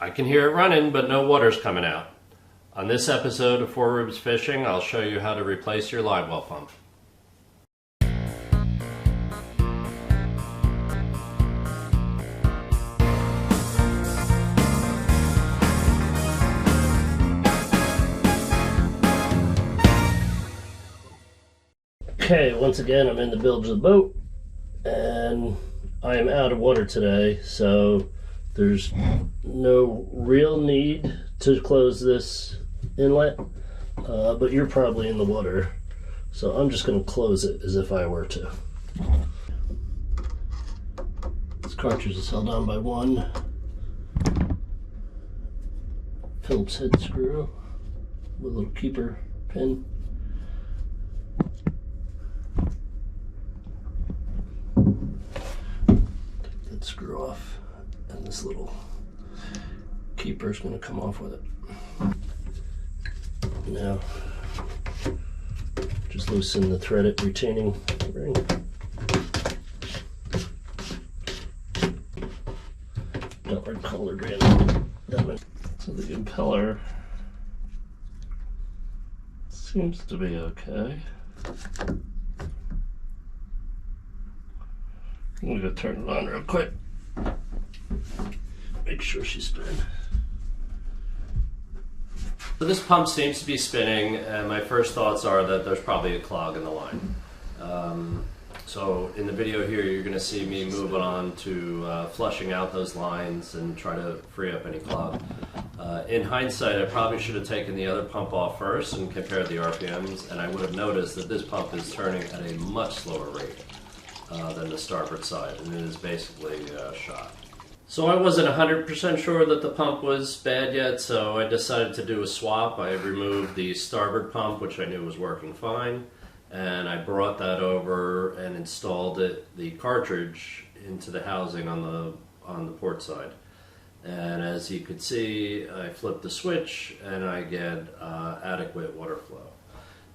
I can hear it running, but no water's coming out. On this episode of Four Ribs Fishing, I'll show you how to replace your live well pump. Okay, once again I'm in the bilge of the boat and I am out of water today, so there's no real need to close this inlet, but you're probably in the water, so I'm just going to close it as if I were to. This cartridge is held on by one Phillips head screw with a little keeper pin. Take that screw off, and this little keeper is going to come off with it. Now, just loosen the threaded retaining ring. Dark colored random diamond. So the impeller seems to be okay. I'm gonna turn it on real quick. Make sure she's spinning. So this pump seems to be spinning, and my first thoughts are that there's probably a clog in the line. So in the video here, you're going to see me move on to flushing out those lines and try to free up any clog. In hindsight, I probably should have taken the other pump off first and compared the RPMs, and I would have noticed that this pump is turning at a much slower rate than the starboard side, and it is basically shot. So I wasn't 100% sure that the pump was bad yet, so I decided to do a swap. I removed the starboard pump, which I knew was working fine, and I brought that over and installed the cartridge into the housing on the port side. And as you could see, I flipped the switch and I get adequate water flow.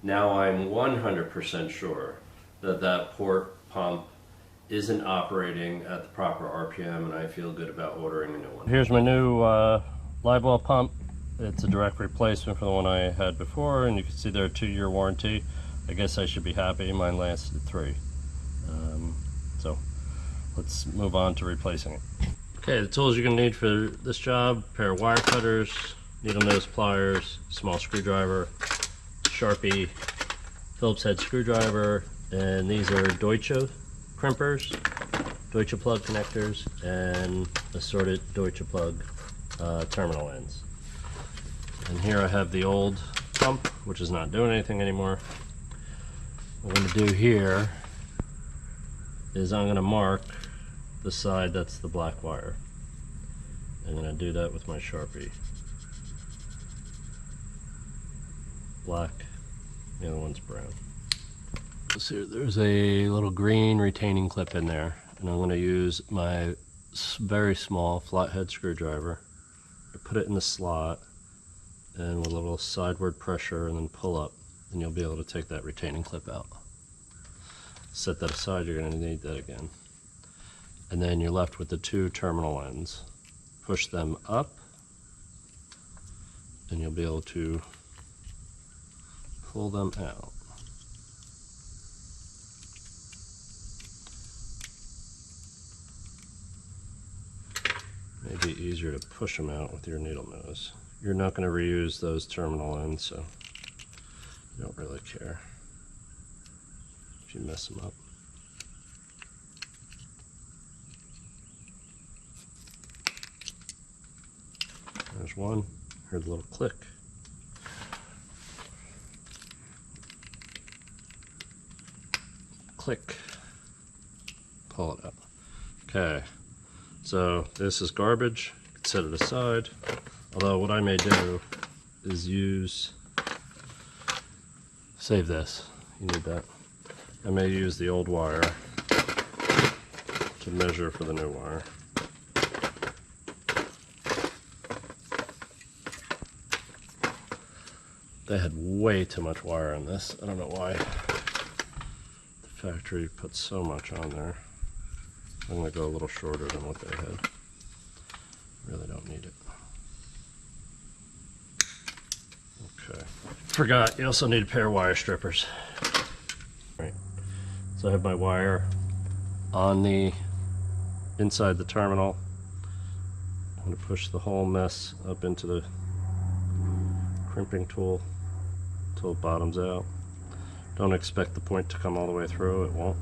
Now I'm 100% sure that that port pump isn't operating at the proper RPM, and I feel good about ordering a new one. Here's my new live well pump. It's a direct replacement for the one I had before, and you can see there a 2-year warranty. I guess I should be happy. Mine lasted 3. So let's move on to replacing it. Okay, the tools you're going to need for this job: a pair of wire cutters, needle nose pliers, small screwdriver, Sharpie, Phillips head screwdriver, and these are Deutsche crimpers, Deutsche plug connectors, and assorted Deutsche plug terminal ends. And here I have the old pump, which is not doing anything anymore. What I'm going to do here is I'm going to mark the side that's the black wire. I'm going to do that with my Sharpie. Black, the other one's brown. So there's a little green retaining clip in there, and I'm going to use my very small flathead screwdriver to put it in the slot, and with a little sideward pressure and then pull up, and you'll be able to take that retaining clip out. Set that aside, you're going to need that again. And then you're left with the 2 terminal ends. Push them up, and you'll be able to pull them out. Maybe easier to push them out with your needle nose. You're not going to reuse those terminal ends, so you don't really care if you mess them up. There's one. Heard a little click. Click. Pull it out. Okay. So this is garbage. You can set it aside. Although what I may do is save this. You need that. I may use the old wire to measure for the new wire. They had way too much wire on this. I don't know why the factory put so much on there. I'm going to go a little shorter than what they had. Really don't need it. forgot, you also need a pair of wire strippers. Right. So I have my wire on the inside the terminal. I'm going to push the whole mess up into the crimping tool until it bottoms out. Don't expect the point to come all the way through, it won't.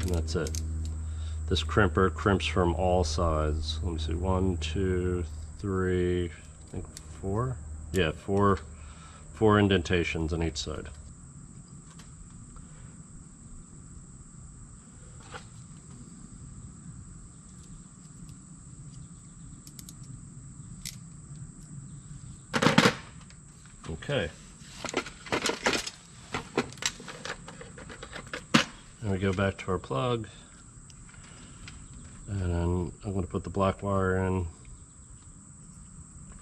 And that's it. This crimper crimps from all sides. Let me see, 1, 2, 3, I think 4? Yeah, four indentations on each side. Okay. Then we go back to our plug, and then I'm going to put the black wire in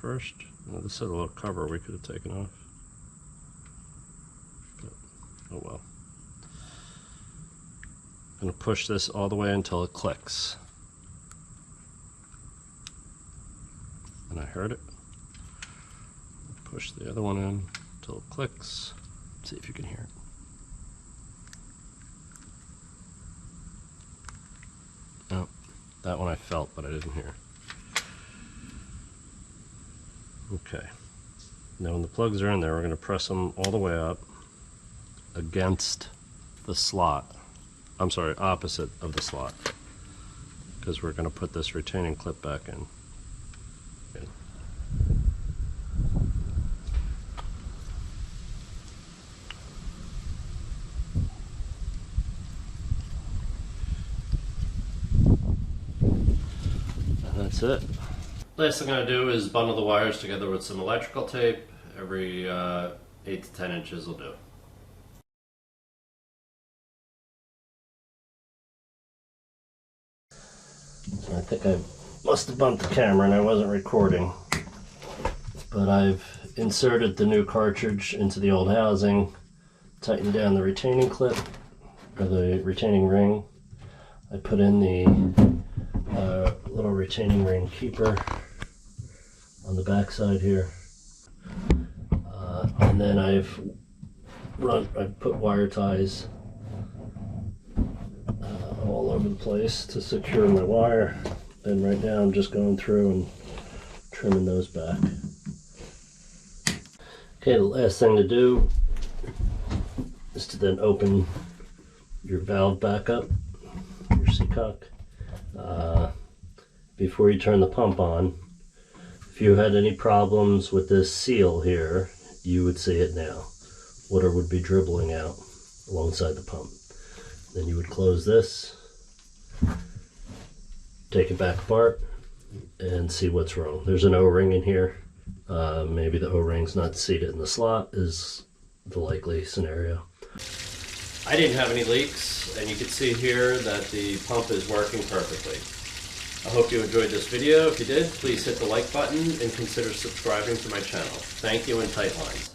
first. Now, this had a little cover we could have taken off, but oh well. I'm going to push this all the way until it clicks. And I heard it. Push the other one in until it clicks. See if you can hear it. Oh, that one I felt, but I didn't hear. Okay. Now when the plugs are in there, we're going to press them all the way up against the slot. I'm sorry, opposite of the slot. Because we're going to put this retaining clip back in. That's it. Last thing I'm going to do is bundle the wires together with some electrical tape. Every 8 to 10 inches will do. I think I must have bumped the camera and I wasn't recording. But I've inserted the new cartridge into the old housing, tightened down the retaining clip, or the retaining ring. I put in the little retaining ring keeper on the back side here, and then I've put wire ties all over the place to secure my wire, and right now I'm just going through and trimming those back. Okay, the last thing to do is to then open your valve back up, your seacock, before you turn the pump on. If you had any problems with this seal here, you would see it now. Water would be dribbling out alongside the pump. Then you would close this, take it back apart, and see what's wrong. There's an O-ring in here. Maybe the O-ring's not seated in the slot is the likely scenario. I didn't have any leaks, and you can see here that the pump is working perfectly. I hope you enjoyed this video. If you did, please hit the like button and consider subscribing to my channel. Thank you, and tight lines.